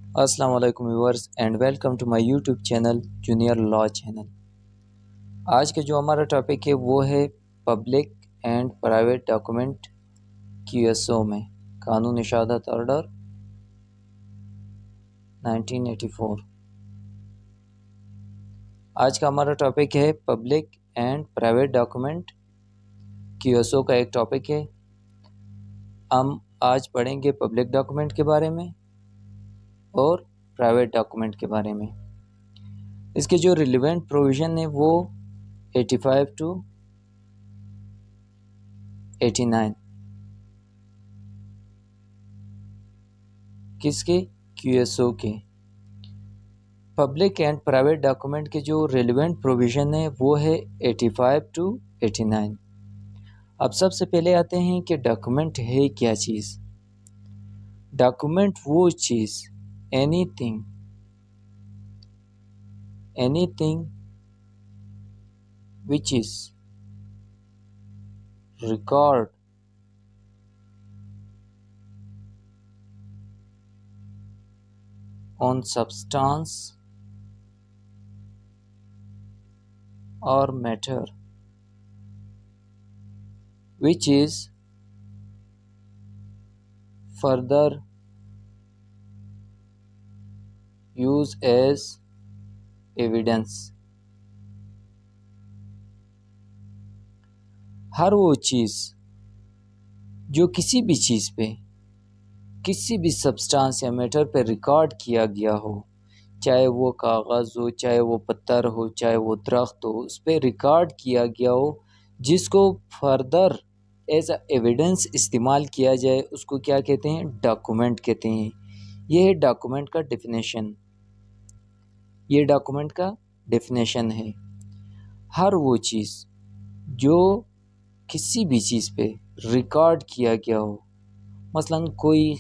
अस्सलाम वालेकुम viewers and welcome to my YouTube channel junior law channel. आज का जो हमारा टॉपिक है वो है public and private document QSO में कानून शहादत ऑर्डर 1984। आज का हमारा टॉपिक है पब्लिक एंड प्राइवेट डॉक्यूमेंट क्यूएसओ का एक टॉपिक है। हम आज पढ़ेंगे पब्लिक डॉक्यूमेंट के बारे में और प्राइवेट डॉक्यूमेंट के बारे में। इसके जो रिलेवेंट प्रोविज़न है वो 85 टू 89 किसके क्यूएसओ के। पब्लिक एंड प्राइवेट डॉक्यूमेंट के जो रिलेवेंट प्रोविज़न है वो है 85 टू 89। अब सबसे पहले आते हैं कि डॉक्यूमेंट है क्या चीज़। डॉक्यूमेंट वो चीज़ anything which is record on substance or matter which is further used as evidence। हर वो चीज़ जो किसी भी चीज़ पे किसी भी सब्सटेंस या मैटर पे रिकॉर्ड किया गया हो, चाहे वो कागज़ हो, चाहे वो पत्थर हो, चाहे वो दरख्त हो, उस पर रिकॉर्ड किया गया हो, जिसको फर्दर एज अ एविडेंस इस्तेमाल किया जाए, उसको क्या कहते हैं? डॉक्यूमेंट कहते हैं। ये है डॉक्यूमेंट का डेफिनेशन। ये डॉक्यूमेंट का डेफिनेशन है। हर वो चीज़ जो किसी भी चीज़ पे रिकॉर्ड किया गया हो, मसलन कोई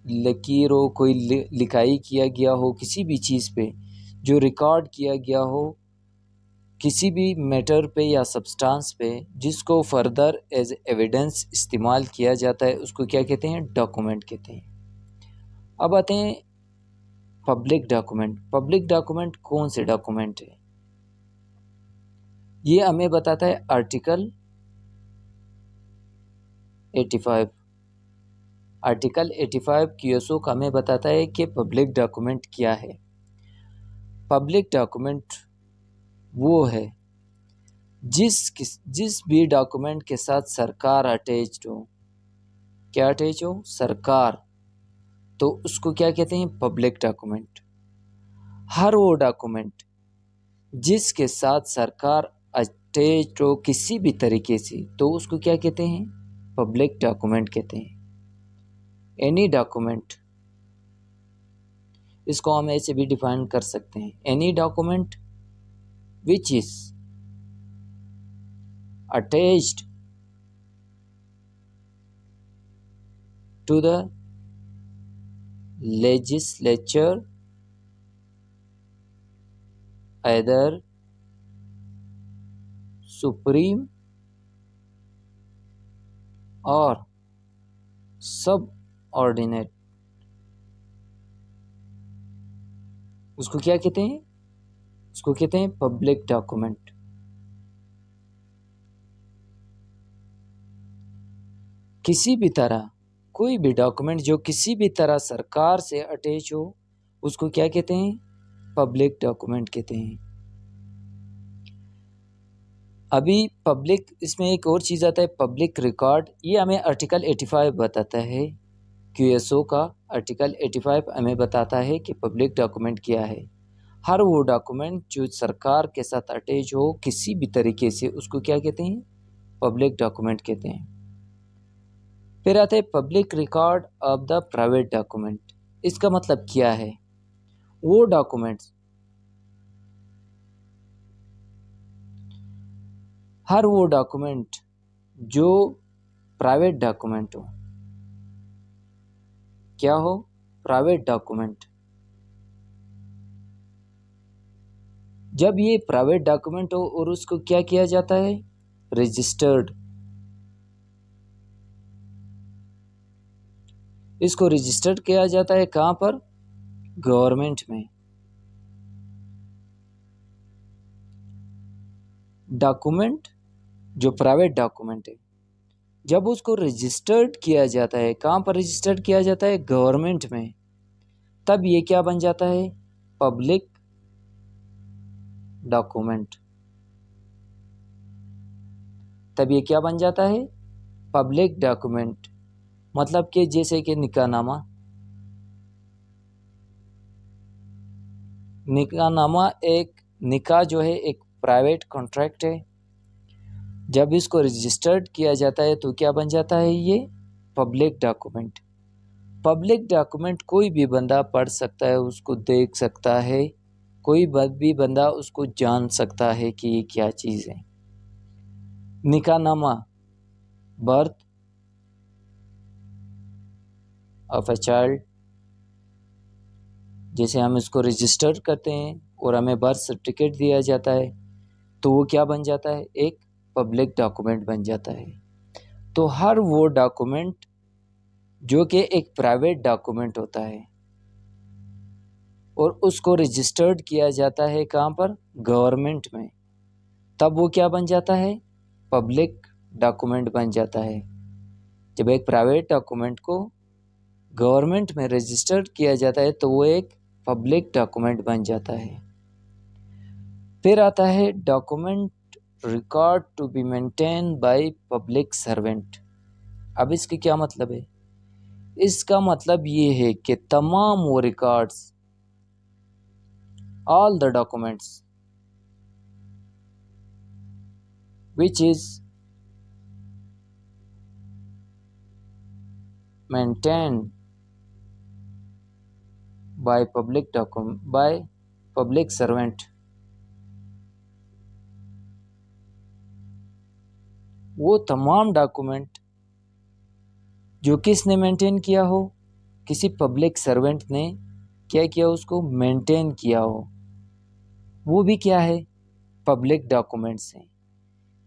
लकीर हो, कोई लिखाई किया गया हो, किसी भी चीज़ पे जो रिकॉर्ड किया गया हो किसी भी मैटर पे या सब्सटेंस पे, जिसको फर्दर एज एविडेंस इस्तेमाल किया जाता है, उसको क्या कहते हैं? डॉक्यूमेंट कहते हैं। अब आते हैं पब्लिक डॉक्यूमेंट। पब्लिक डॉक्यूमेंट कौन से डॉक्यूमेंट है? ये हमें बताता है आर्टिकल 85। आर्टिकल 85 क्यूएसओ का हमें बताता है कि पब्लिक डॉक्यूमेंट क्या है। पब्लिक डॉक्यूमेंट वो है जिस भी डॉक्यूमेंट के साथ सरकार अटैच्ड हो। क्या अटैच हो? सरकार। तो उसको क्या कहते हैं? Public document. हर वो डॉक्यूमेंट जिसके साथ सरकार अटैच्ड हो किसी भी तरीके से, तो उसको क्या कहते हैं? पब्लिक डॉक्यूमेंट कहते हैं। एनी डॉक्यूमेंट, इसको हम ऐसे भी डिफाइन कर सकते हैं, any document which is attached to the legislature either supreme or subordinate, उसको क्या कहते हैं? उसको कहते हैं पब्लिक डॉक्यूमेंट। किसी भी तरह कोई भी डॉक्यूमेंट जो किसी भी तरह सरकार से अटैच हो, उसको क्या कहते हैं? पब्लिक डॉक्यूमेंट कहते हैं। अभी पब्लिक, इसमें एक और चीज़ आता है पब्लिक रिकॉर्ड। ये हमें आर्टिकल 85 बताता है। क्यूएसओ का आर्टिकल 85 हमें बताता है कि पब्लिक डॉक्यूमेंट क्या है। हर वो डॉक्यूमेंट जो सरकार के साथ अटैच हो किसी भी तरीके से, उसको क्या कहते हैं? पब्लिक डॉक्यूमेंट कहते हैं। फिर आते हैं public record of the private document. इसका मतलब क्या है? वो डॉक्यूमेंट्स, हर वो डॉक्यूमेंट जो प्राइवेट डॉक्यूमेंट हो। क्या हो? Private document. जब ये प्राइवेट डॉक्यूमेंट हो और उसको क्या किया जाता है? रजिस्टर्ड। इसको रजिस्टर्ड किया जाता है कहाँ पर? गवर्नमेंट में। डॉक्यूमेंट जो प्राइवेट डॉक्यूमेंट है, जब उसको रजिस्टर्ड किया जाता है, कहाँ पर रजिस्टर्ड किया जाता है? गवर्नमेंट में, तब ये क्या बन जाता है? Public document. तब ये क्या बन जाता है? Public document. मतलब कि जैसे कि निकाहनामा, निकाहनामा एक निकाह जो है एक प्राइवेट कॉन्ट्रैक्ट है, जब इसको रजिस्टर्ड किया जाता है तो क्या बन जाता है? ये पब्लिक डॉक्यूमेंट। पब्लिक डॉक्यूमेंट कोई भी बंदा पढ़ सकता है, उसको देख सकता है, कोई भी बंदा उसको जान सकता है कि ये क्या चीज़ है। निकाहनामा, बर्थ ऑफ अ चाइल्ड, जैसे हम इसको रजिस्टर करते हैं और हमें बर्थ सर्टिफिकेट दिया जाता है, तो वो क्या बन जाता है? एक पब्लिक डॉक्यूमेंट बन जाता है। तो हर वो डॉक्यूमेंट जो कि एक प्राइवेट डॉक्यूमेंट होता है और उसको रजिस्टर्ड किया जाता है कहाँ पर? गवर्नमेंट में, तब वो क्या बन जाता है? पब्लिक डॉक्यूमेंट बन जाता है। जब एक प्राइवेट डॉक्यूमेंट को गवर्नमेंट में रजिस्टर्ड किया जाता है तो वो एक पब्लिक डॉक्यूमेंट बन जाता है। फिर आता है document record to be maintain by public servant. अब इसके क्या मतलब है? इसका मतलब ये है कि तमाम वो records, all the documents which is maintained by public servant, वो तमाम डॉक्यूमेंट जो किसने मेंटेन किया हो? किसी पब्लिक सर्वेंट ने क्या किया? उसको मेंटेन किया हो। वो भी क्या है? पब्लिक डॉक्यूमेंट्स हैं।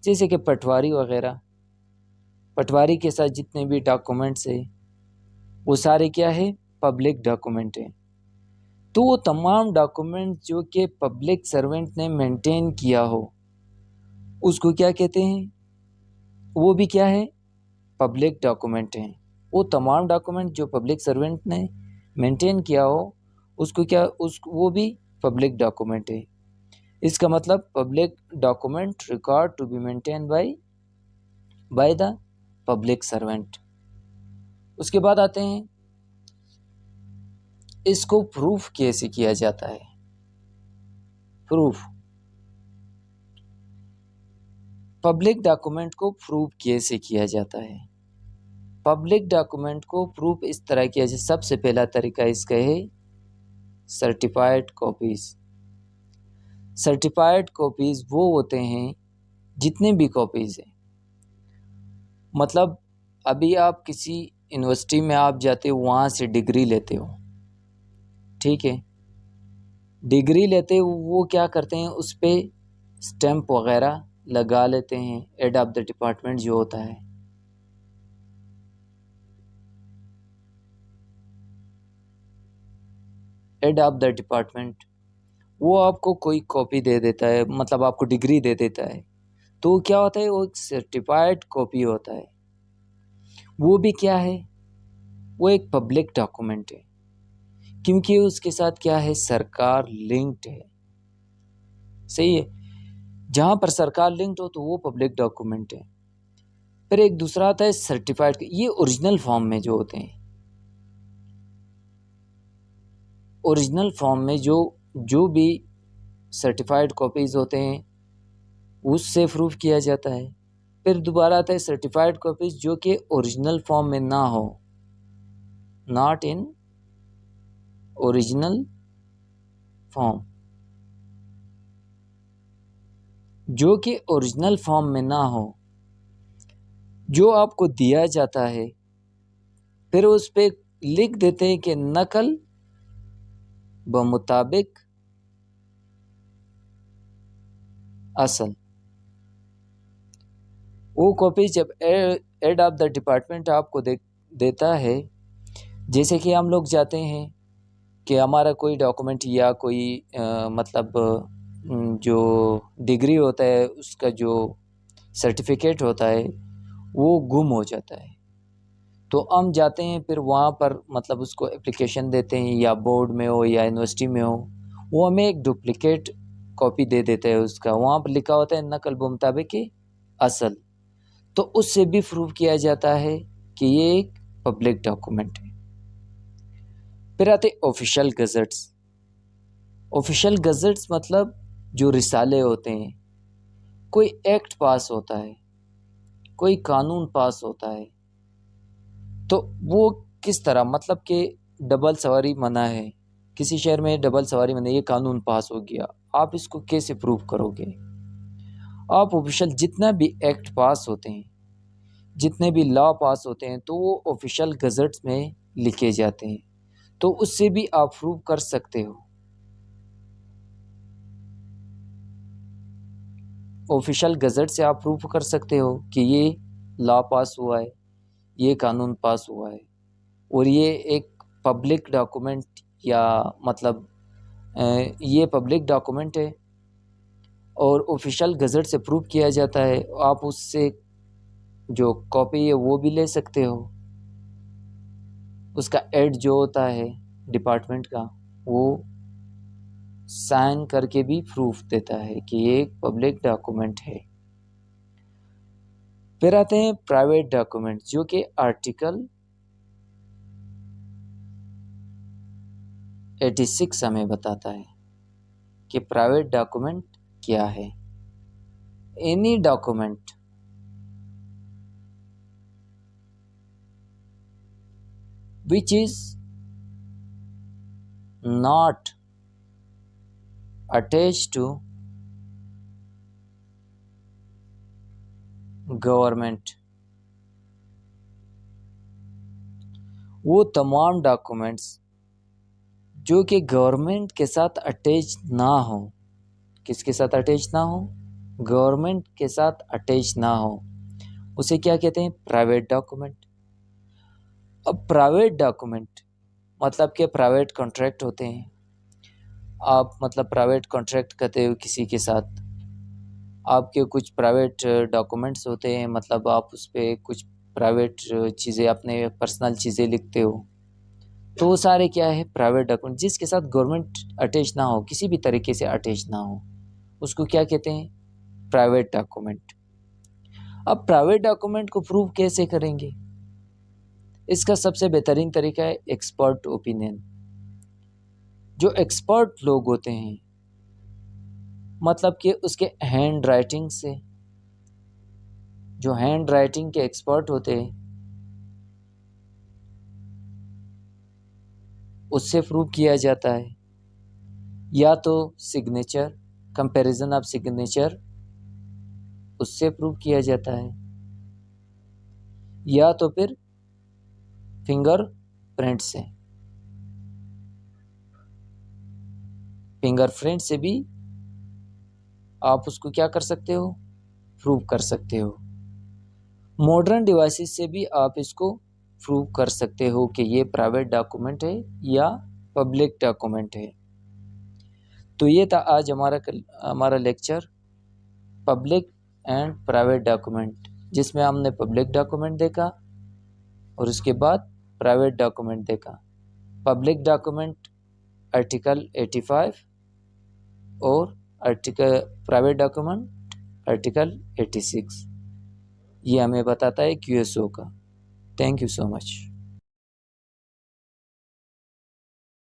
जैसे कि पटवारी वगैरह, पटवारी के साथ जितने भी डॉक्यूमेंट्स हैं वो सारे क्या है? पब्लिक डॉक्यूमेंट हैं। तो वो तमाम डॉक्यूमेंट जो कि पब्लिक सर्वेंट ने मेंटेन किया हो उसको क्या कहते हैं? वो भी क्या है? पब्लिक डॉक्यूमेंट हैं। वो तमाम डॉक्यूमेंट जो पब्लिक सर्वेंट ने मेंटेन किया हो उसको क्या, उस वो भी पब्लिक डॉक्यूमेंट है। इसका मतलब public document record to be maintain by the public servant. उसके बाद आते हैं इसको प्रूफ कैसे किया जाता है। प्रूफ, पब्लिक डॉक्यूमेंट को प्रूफ कैसे किया जाता है? पब्लिक डॉक्यूमेंट को प्रूफ इस तरह किया जाए, सबसे पहला तरीका इसका है सर्टिफाइड कॉपीज। सर्टिफाइड कॉपीज वो होते हैं जितने भी कॉपीज हैं, मतलब अभी आप किसी यूनिवर्सिटी में आप जाते हो, वहाँ से डिग्री लेते हो, ठीक है, डिग्री लेते हो, वो क्या करते हैं उस पर स्टैंप वगैरह लगा लेते हैं, हेड ऑफ द डिपार्टमेंट जो होता है। हेड ऑफ द डिपार्टमेंट वो आपको कोई कॉपी दे देता है, मतलब आपको डिग्री दे देता है, तो क्या होता है? वो एक सर्टिफाइड कॉपी होता है। वो भी क्या है? वो एक पब्लिक डॉक्यूमेंट है, क्योंकि उसके साथ क्या है? सरकार लिंक्ड है। सही है, जहाँ पर सरकार लिंक्ड हो तो वो पब्लिक डॉक्यूमेंट है। फिर एक दूसरा आता है सर्टिफाइड, ये ओरिजिनल फॉर्म में जो होते हैं, ओरिजिनल फॉर्म में जो जो भी सर्टिफाइड कॉपीज होते हैं उससे प्रूफ किया जाता है। फिर दोबारा आता है सर्टिफाइड कॉपीज जो कि ओरिजिनल फॉर्म में ना हो, नॉट इन ओरिजिनल फॉर्म, जो कि ओरिजिनल फॉर्म में ना हो, जो आपको दिया जाता है फिर उस पे लिख देते हैं कि नकल बमुताबिक असल। वो कॉपी जब हेड ऑफ द डिपार्टमेंट आपको देता है, जैसे कि हम लोग जाते हैं कि हमारा कोई डॉक्यूमेंट या कोई मतलब जो डिग्री होता है उसका जो सर्टिफिकेट होता है वो गुम हो जाता है, तो हम जाते हैं फिर वहाँ पर मतलब उसको एप्लीकेशन देते हैं, या बोर्ड में हो या यूनिवर्सिटी में हो, वो हमें एक डुप्लीकेट कॉपी दे देते हैं उसका, वहाँ पर लिखा होता है नकल मुताबिक असल। तो उससे भी प्रूव किया जाता है कि ये एक पब्लिक डॉक्यूमेंट है। फिर आते ऑफिशियल गज़ट्स। ऑफिशियल गज़ट्स मतलब जो रिसाले होते हैं, कोई एक्ट पास होता है, कोई कानून पास होता है, तो वो किस तरह, मतलब कि डबल सवारी मना है, किसी शहर में डबल सवारी मना है, ये कानून पास हो गया, आप इसको कैसे प्रूव करोगे? आप ऑफिशियल जितना भी एक्ट पास होते हैं, जितने भी लॉ पास होते हैं, तो वो ऑफिशियल गज़ट्स में लिखे जाते हैं, तो उससे भी आप प्रूव कर सकते हो। ऑफिशियल गज़ट से आप प्रूव कर सकते हो कि ये लॉ पास हुआ है, ये कानून पास हुआ है, और ये एक पब्लिक डॉक्यूमेंट, या मतलब ये पब्लिक डॉक्यूमेंट है और ऑफिशियल गज़ट से प्रूव किया जाता है। आप उससे जो कॉपी है वो भी ले सकते हो, उसका एड जो होता है डिपार्टमेंट का, वो साइन करके भी प्रूफ देता है कि ये एक पब्लिक डॉक्यूमेंट है। फिर आते हैं प्राइवेट डॉक्यूमेंट, जो कि आर्टिकल 86 हमें बताता है कि प्राइवेट डॉक्यूमेंट क्या है। Any document which is not attached to government, वो तमाम डॉक्यूमेंट्स जो कि गवर्नमेंट के साथ अटैच ना हो, किसके साथ अटैच ना हो? गवर्नमेंट के साथ अटैच ना हो, उसे क्या कहते हैं? Private document. अब प्राइवेट डॉक्यूमेंट मतलब कि प्राइवेट कॉन्ट्रैक्ट होते हैं, आप मतलब प्राइवेट कॉन्ट्रैक्ट करते हो किसी के साथ, आपके कुछ प्राइवेट डॉक्यूमेंट्स होते हैं, मतलब आप उस पर कुछ प्राइवेट चीज़ें, अपने पर्सनल चीज़ें लिखते हो, तो वो सारे क्या है? प्राइवेट डॉक्यूमेंट, जिसके साथ गवर्नमेंट अटैच ना हो, किसी भी तरीके से अटैच ना हो, उसको क्या कहते हैं? Private document. अब प्राइवेट डॉक्यूमेंट को प्रूव कैसे करेंगे? इसका सबसे बेहतरीन तरीका है एक्सपर्ट ओपिनियन। जो एक्सपर्ट लोग होते हैं, मतलब कि उसके हैंड राइटिंग से, जो हैंड राइटिंग के एक्सपर्ट होते हैं, उससे प्रूव किया जाता है, या तो सिग्नेचर, कंपैरिजन ऑफ सिग्नेचर, उससे प्रूव किया जाता है, या तो फिर फिंगर प्रिंट से, फिंगरप्रिंट से भी आप उसको क्या कर सकते हो? प्रूव कर सकते हो। मॉडर्न डिवाइसेस से भी आप इसको प्रूव कर सकते हो कि ये प्राइवेट डॉक्यूमेंट है या पब्लिक डॉक्यूमेंट है। तो ये था आज हमारा lecture public and private document, जिसमें हमने पब्लिक डॉक्यूमेंट देखा और उसके बाद प्राइवेट डॉक्यूमेंट देखा। पब्लिक डॉक्यूमेंट आर्टिकल 85 और आर्टिकल प्राइवेट डॉक्यूमेंट आर्टिकल 86, ये हमें बताता है QSO का। Thank you so much.